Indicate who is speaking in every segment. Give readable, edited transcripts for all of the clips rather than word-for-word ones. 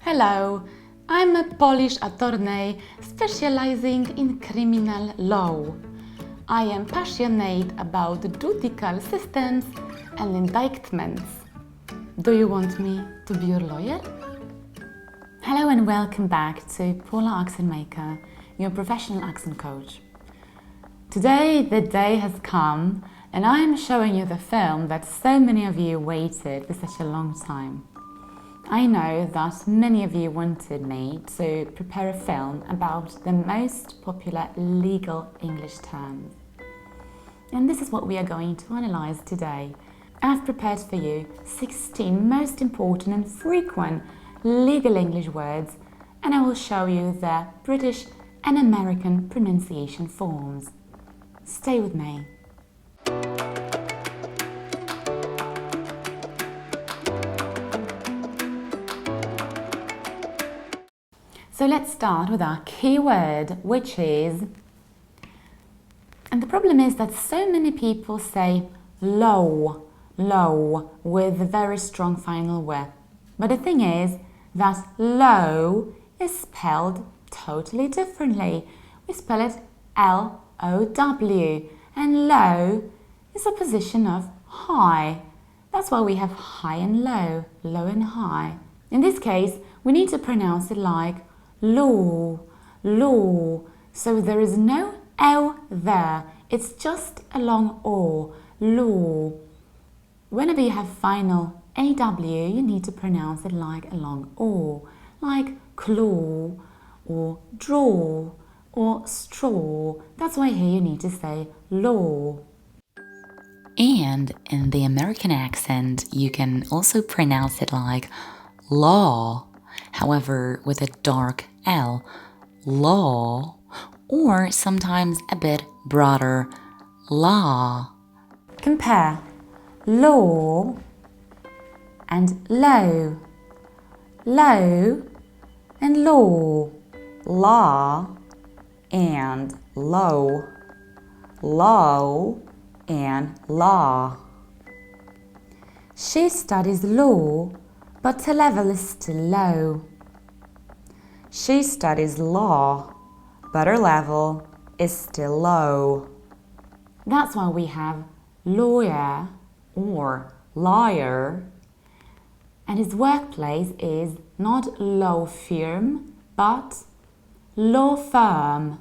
Speaker 1: Hello, I'm a Polish attorney specializing in criminal law. I am passionate about judicial systems and indictments. Do you want me to be your lawyer? Hello and welcome back to Paula Accent Maker, your professional accent coach. Today the day has come and I am showing you the film that so many of you waited for such a long time. I know that many of you wanted me to prepare a film about the most popular legal English terms. And this is what we are going to analyze today. I've prepared for you 16 most important and frequent legal English words, and I will show you their British and American pronunciation forms. Stay with me. So let's start with our key word, which is, and the problem is that so many people say low, with a very strong final W. But the thing is that low is spelled totally differently. We spell it L-O-W, and low is a position of high. That's why we have high and low and high. In this case, we need to pronounce it like law. So there is no L there. It's just a long O, law. Whenever you have final AW, you need to pronounce it like a long O, like claw or draw or straw. That's why here you need to say law.
Speaker 2: And in the American accent, you can also pronounce it like law, however with a dark L, law, or sometimes a bit broader, law.
Speaker 1: Compare law and low, and law,
Speaker 2: Law and low, low and law.
Speaker 1: She studies law, but her level is still low.
Speaker 2: She studies law, but her level is still low.
Speaker 1: That's why we have lawyer
Speaker 2: or lawyer,
Speaker 1: and his workplace is not law firm, but law firm.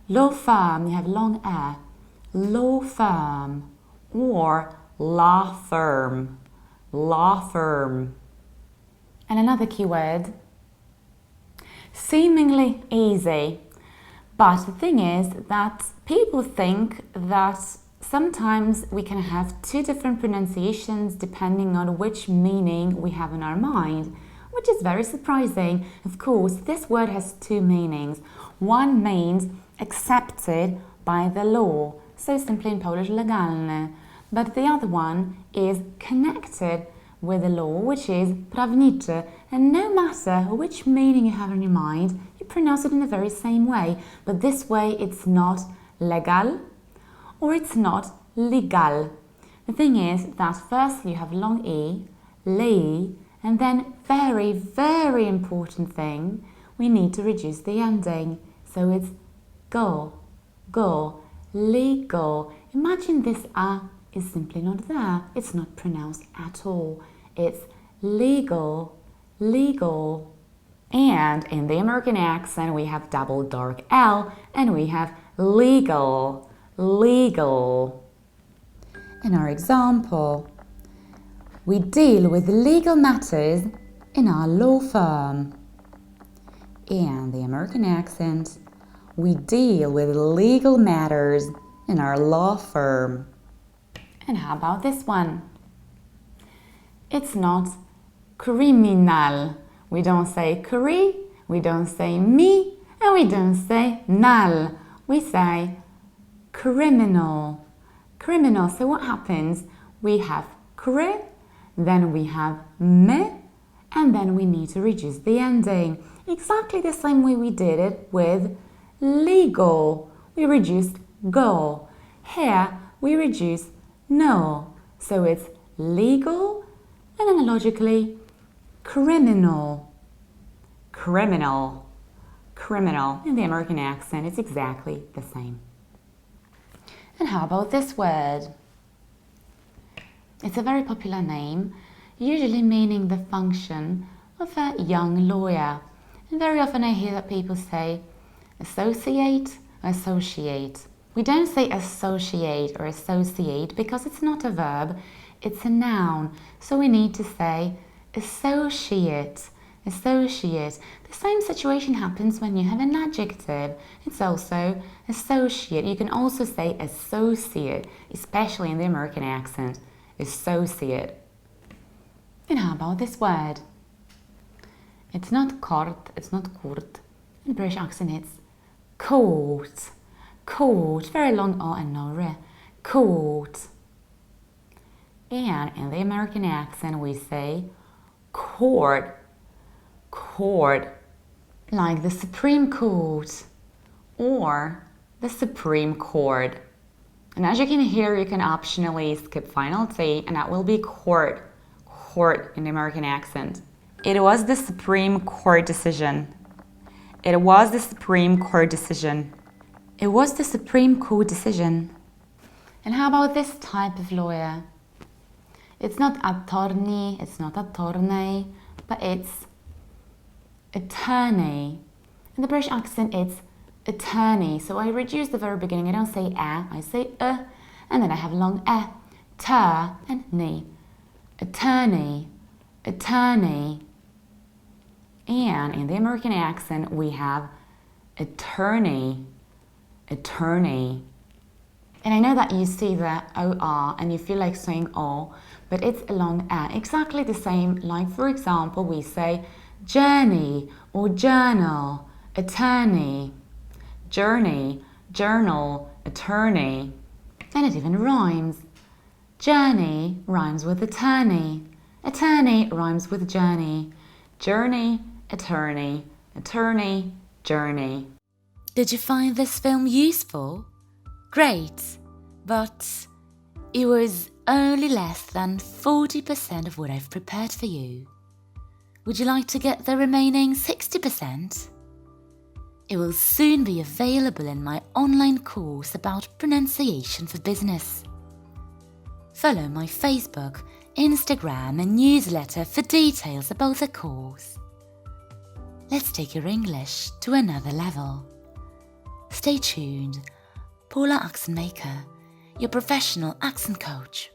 Speaker 1: Law firm, you have long R. Law firm
Speaker 2: or law firm, law firm.
Speaker 1: And another key word, seemingly easy. But the thing is that people think that sometimes we can have two different pronunciations depending on which meaning we have in our mind, which is very surprising. Of course, this word has two meanings. One means accepted by the law, so simply in Polish legalne. But the other one is connected with the law, which is prawniczy. And no matter which meaning you have in your mind, you pronounce it in the very same way. But this way it's not legal or it's not legal. The thing is that first you have long E, li, and then very, very important thing, we need to reduce the ending. So it's go, legal. Imagine this A is simply not there. It's not pronounced at all. It's legal. And in the American accent, we have double dark L and we have legal. In our example, we deal with legal matters in our law firm. In the American accent, we deal with legal matters in our law firm. And how about this one? It's not criminal. We don't say cri, we don't say me, and we don't say nal. We say criminal. So what happens? We have cri, then we have me, and then we need to reduce the ending. Exactly the same way we did it with legal. We reduced go. Here we reduce no. So it's legal and analogically criminal. criminal. Criminal. In the American accent, it's exactly the same. And how about this word? It's a very popular name, usually meaning the function of a young lawyer. And very often I hear that people say associate or associate. We don't say associate or associate because it's not a verb, it's a noun. So we need to say associate. Associate. The same situation happens when you have an adjective. It's also associate. You can also say associate, especially in the American accent. Associate. And how about this word? It's not kort, it's not kurt. In the British accent it's coat. Coat. Very long O and no R. Coat. And in the American accent we say court. Court, like the Supreme Court or the Supreme Court. And as you can hear, you can optionally skip final T and that will be court. Court in the American accent. It was the Supreme Court decision. It was the Supreme Court decision. It was the Supreme Court decision. And how about this type of lawyer? It's not attorney, it's not attorney, but it's attorney. In the British accent, it's attorney. So I reduce the very beginning. I don't say a, I say and then I have long e, ter, and ni. Attorney, attorney. And in the American accent, we have attorney, attorney. And I know that you see the OR and you feel like saying O, but it's a long e. Exactly the same, like for example, we say journey or journal, attorney, journey, journal, attorney. And it even rhymes. Journey rhymes with attorney. Attorney rhymes with journey. Journey, attorney, attorney, journey.
Speaker 2: Did you find this film useful? Great, but it was only less than 40% of what I've prepared for you. Would you like to get the remaining 60%? It will soon be available in my online course about pronunciation for business. Follow my Facebook, Instagram and newsletter for details about the course. Let's take your English to another level. Stay tuned. Paula Accent Maker, your professional accent coach.